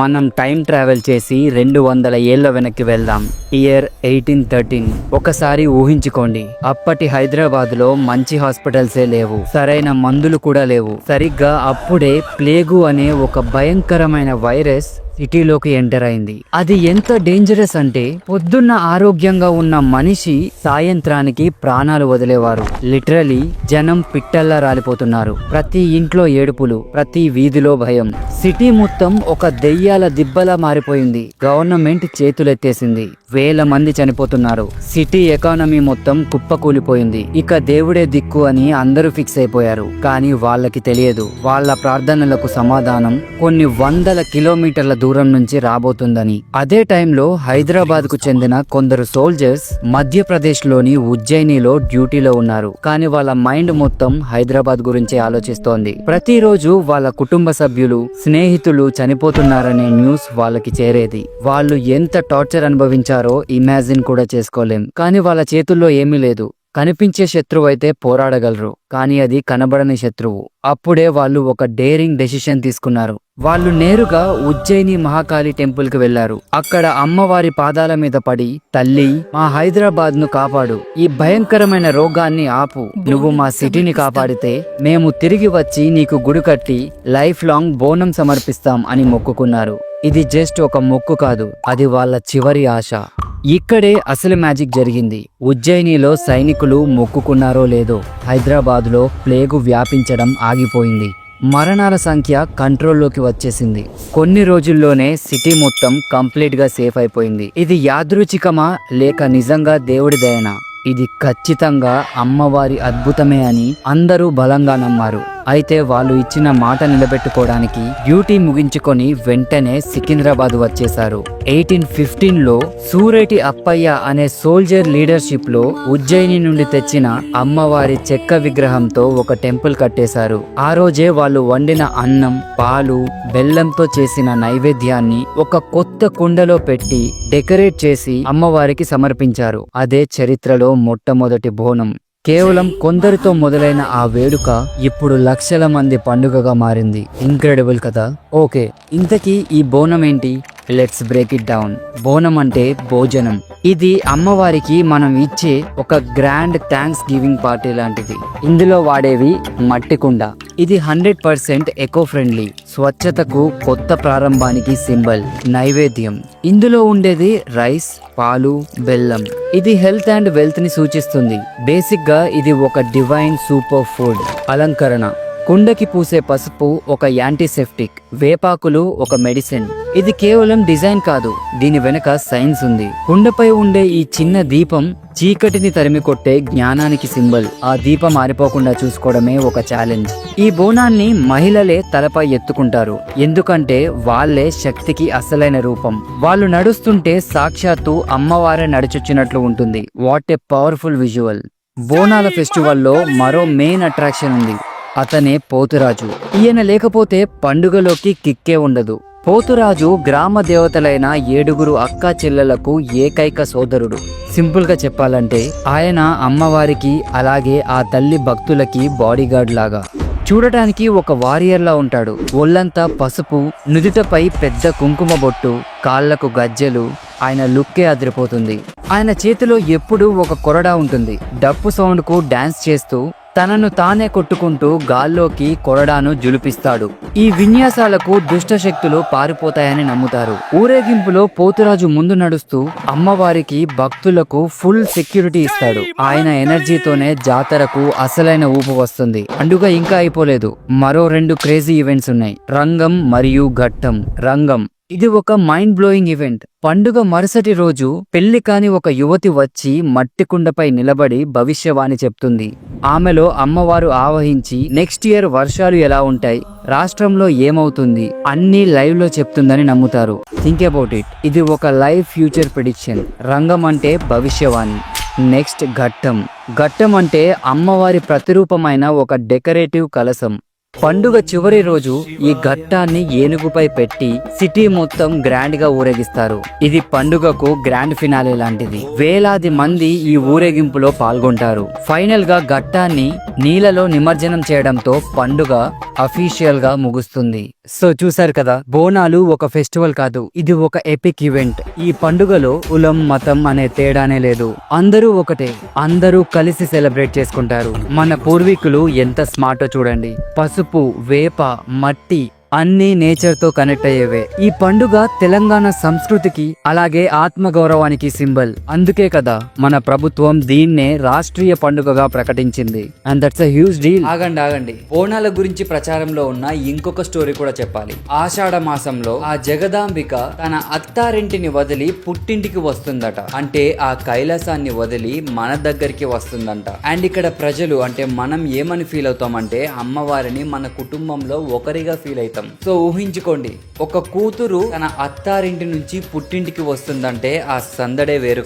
మనం time travel చేసి 200 ఏళ్ల వెనక్కి వెళ్దాం. ఇయర్ 1813. ఒకసారి ఊహించుకోండి, అప్పటి హైదరాబాద్ లో మంచి హాస్పిటల్సే లేవు, సరైన మందులు కూడా లేవు. సరిగ్గా అప్పుడే ప్లేగు అనే ఒక భయంకరమైన వైరస్ సిటీలోకి ఎంటర్ అయింది. అది ఎంత డేంజరస్ అంటే పొద్దున్న ఆరోగ్యంగా ఉన్న మనిషి సాయంత్రానికి ప్రాణాలు వదిలేవారు. లిటరలీ జనం పిట్టల్లా రాలిపోతున్నారు. ప్రతి ఇంట్లో ఏడుపులు, ప్రతి వీధిలో భయం. సిటీ మొత్తం ఒక దెయ్యాల దిబ్బలా మారిపోయింది. గవర్నమెంట్ చేతులెత్తేసింది. వేల మంది చనిపోతున్నారు. సిటీ ఎకానమీ మొత్తం కుప్పకూలిపోయింది. ఇక దేవుడే దిక్కు అని అందరూ ఫిక్స్ అయిపోయారు. కానీ వాళ్ళకి తెలియదు, వాళ్ళ ప్రార్థనలకు సమాధానం కొన్ని వందల కిలోమీటర్ల దూరం నుంచి రాబోతుందని. అదే టైంలో హైదరాబాద్ కు చెందిన కొందరు సోల్జర్స్ మధ్యప్రదేశ్ లోని ఉజ్జయినిలో డ్యూటీలో ఉన్నారు. కానీ వాళ్ళ మైండ్ మొత్తం హైదరాబాద్ గురించి ఆలోచిస్తోంది. ప్రతిరోజు వాళ్ళ కుటుంబ సభ్యులు, స్నేహితులు చనిపోతున్నారనే న్యూస్ వాళ్ళకి చేరేది. వాళ్ళు ఎంత టార్చర్ అనుభవించారో ఇమాజిన్ కూడా చేసుకోలేం. కానీ వాళ్ళ చేతుల్లో ఏమీ లేదు. కనిపించే శత్రువు అయితే పోరాడగలరు, కానీ అది కనబడని శత్రువు. అప్పుడే వాళ్ళు ఒక డేరింగ్ డెసిషన్ తీసుకున్నారు. వాళ్ళు నేరుగా ఉజ్జయిని మహాకాళి టెంపుల్ కి వెళ్లారు. అక్కడ అమ్మవారి పాదాల మీద పడి, తల్లి, మా హైదరాబాద్ ను కాపాడు, ఈ భయంకరమైన రోగాన్ని ఆపు, నువ్వు మా సిటీని కాపాడితే మేము తిరిగి వచ్చి నీకు గుడి కట్టి లైఫ్ లాంగ్ బోనం సమర్పిస్తాం అని మొక్కుకున్నారు. ఇది జస్ట్ ఒక మొక్కు కాదు, అది వాళ్ళ చివరి ఆశ. ఇక్కడే అసలు మ్యాజిక్ జరిగింది. ఉజ్జయినిలో సైనికులు మొక్కుకున్నారో లేదో, హైదరాబాద్ లో ప్లేగు వ్యాపించడం ఆగిపోయింది. మరణాల సంఖ్య కంట్రోల్లోకి వచ్చేసింది. కొన్ని రోజుల్లోనే సిటీ మొత్తం కంప్లీట్ గా సేఫ్ అయిపోయింది. ఇది యాదృచ్ఛికమా లేక నిజంగా దేవుడి దయనా? ఇది ఖచ్చితంగా అమ్మవారి అద్భుతమే అని అందరూ బలంగా నమ్మారు. అయితే వాళ్ళు ఇచ్చిన మాట నిలబెట్టుకోవడానికి డ్యూటీ ముగించుకొని వెంటనే సికింద్రాబాద్ వచ్చేశారు. 1815లో సూరేటి అప్పయ్య అనే సోల్జర్ లీడర్షిప్ లో ఉజ్జయిని నుండి తెచ్చిన అమ్మవారి చెక్క విగ్రహంతో ఒక టెంపుల్ కట్టేశారు. ఆ రోజే వాళ్ళు వండిన అన్నం, పాలు, బెల్లంతో చేసిన నైవేద్యాన్ని ఒక కొత్త కుండలో పెట్టి డెకరేట్ చేసి అమ్మవారికి సమర్పించారు. అదే చరిత్రలో మొట్టమొదటి బోనం. కేవలం కొందరితో మొదలైన ఆ వేడుక ఇప్పుడు లక్షల మంది పండుగగా మారింది. ఇంక్రెడిబుల్ కదా? ఓకే, ఇంతకీ ఈ బోనం ఏంటి? Let's break it down. బోనం అంటే భోజనం. ఇది అమ్మవారికి మనం ఇచ్చే ఒక గ్రాండ్ థ్యాంక్స్ గివింగ్ పార్టీ లాంటిది. ఇందులో వాడేవి మట్టి కుండ. ఇది 100% ఎకో ఫ్రెండ్లీ, స్వచ్ఛతకు, కొత్త ప్రారంభానికి సింబల్. నైవేద్యం, ఇందులో ఉండేది రైస్, పాలు, బెల్లం. ఇది హెల్త్ అండ్ వెల్త్ ని సూచిస్తుంది. బేసిక్ గా ఇది ఒక డివైన్ సూపర్ ఫుడ్. అలంకరణ, కుండకి పూసే పసుపు ఒక యాంటీసెప్టిక్, వేపాకులు ఒక మెడిసిన్. ఇది కేవలం డిజైన్ కాదు, దీని వెనక సైన్స్ ఉంది. కుండపై ఉండే ఈ చిన్న దీపం చీకటిని తరిమి కొట్టే జ్ఞానానికి సింబల్. ఆ దీపం ఆరిపోకుండా చూసుకోవడమే ఒక ఛాలెంజ్. ఈ బోనాన్ని మహిళలే తలపై ఎత్తుకుంటారు, ఎందుకంటే వాళ్ళే శక్తికి అసలైన రూపం. వాళ్ళు నడుస్తుంటే సాక్షాత్తు అమ్మవారే నడిచొచ్చినట్లు ఉంటుంది. What a powerful visual. బోనాల ఫెస్టివల్లో మరో మెయిన్ అట్రాక్షన్ ఉంది. అతనే పోతురాజు. ఈయన లేకపోతే పండుగలోకి కిక్కే ఉండదు. పోతురాజు గ్రామ దేవతలైన 7 అక్కా చెల్లెలకు ఏకైక సోదరుడు. సింపుల్ గా చెప్పాలంటే ఆయన అమ్మవారికి, అలాగే ఆ తల్లి భక్తులకి బాడీగార్డ్ లాగా. చూడటానికి ఒక వారియర్లా ఉంటాడు. ఒళ్ళంతా పసుపు, నుదుటపై పెద్ద కుంకుమ బొట్టు, కాళ్లకు గజ్జెలు. ఆయన లుక్కే అదిరిపోతుంది. ఆయన చేతిలో ఎప్పుడూ ఒక కొరడా ఉంటుంది. డప్పు సౌండ్ కు డాన్స్ చేస్తూ తనను తానే కొట్టుకుంటూ గాల్లోకి కొరడాను జులిపిస్తాడు. ఈ విన్యాసాలకు దుష్ట శక్తులు పారిపోతాయని నమ్ముతారు. ఊరేగింపులో పోతురాజు ముందు నడుస్తూ అమ్మవారికి, భక్తులకు ఫుల్ సెక్యూరిటీ ఇస్తాడు. ఆయన ఎనర్జీతోనే జాతరకు అసలైన ఊపు వస్తుంది. పండుగ ఇంకా అయిపోలేదు. మరో 2 క్రేజీ ఈవెంట్స్ ఉన్నాయి, రంగం మరియు ఘట్టం. రంగం, ఇది ఒక మైండ్ బ్లోయింగ్ ఈవెంట్. పండుగ మరుసటి రోజు పెళ్లి కాని ఒక యువతి వచ్చి మట్టి కుండపై నిలబడి భవిష్యవాణి చెప్తుంది. ఆమెలో అమ్మవారు ఆవహించి నెక్స్ట్ ఇయర్ వర్షాలు ఎలా ఉంటాయి, రాష్ట్రంలో ఏమవుతుంది అన్ని లైవ్ లో చెప్తుందని నమ్ముతారు. Think about it. ఇది ఒక లైవ్ ఫ్యూచర్ ప్రిడిక్షన్. రంగం అంటే భవిష్యవాణి. నెక్స్ట్ ఘట్టం. ఘట్టం అంటే అమ్మవారి ప్రతిరూపమైన ఒక డెకరేటివ్ కలశం. పండుగ చివరి రోజు ఈ ఘట్టాన్ని ఏనుగుపై పెట్టి సిటీ మొత్తం గ్రాండ్ గా ఊరేగిస్తారు. ఇది పండుగకు గ్రాండ్ ఫినాలే లాంటిది. వేలాది మంది ఈ ఊరేగింపులో పాల్గొంటారు. ఫైనల్ గా ఘట్టాన్ని నీళ్ళలో నిమజ్జనం చేయడంతో పండుగ అఫీషియల్ గా ముగుస్తుంది. సో చూసారు కదా, బోనాలు ఒక ఫెస్టివల్ కాదు, ఇది ఒక ఎపిక్ ఈవెంట్. ఈ పండుగలో కులం మతం అనే తేడానే లేదు. అందరూ ఒకటే, అందరూ కలిసి సెలబ్రేట్ చేసుకుంటారు. మన పూర్వీకులు ఎంత స్మార్టో చూడండి. పసుపు, వేప, మట్టి అన్ని నేచర్ తో కనెక్ట్ అయ్యేవే. ఈ పండుగ తెలంగాణ సంస్కృతికి అలాగే ఆత్మగౌరవానికి సింబల్. అందుకే కదా మన ప్రభుత్వం దీన్నే రాష్ట్రీయ పండుగగా ప్రకటించింది. And that's a huge deal. ఆగండి, బోనాల గురించి ప్రచారంలో ఉన్న ఇంకొక స్టోరీ కూడా చెప్పాలి. ఆషాఢ మాసంలో ఆ జగదాంబిక తన అత్తారింటిని వదిలి పుట్టింటికి వస్తుందట. అంటే ఆ కైలాసాన్ని వదిలి మన దగ్గరికి వస్తుందంట. అండ్ ఇక్కడ ప్రజలు అంటే మనం ఏమని ఫీల్ అవుతామంటే అమ్మవారిని మన కుటుంబంలో ఒకరిగా ఫీల్ అవుతాం. సో ఊహించుకోండి, ఒక కూతురు తన అత్తారింటి నుంచి పుట్టింటికి వస్తుందంటే ఆ సందడే వేరు కదా.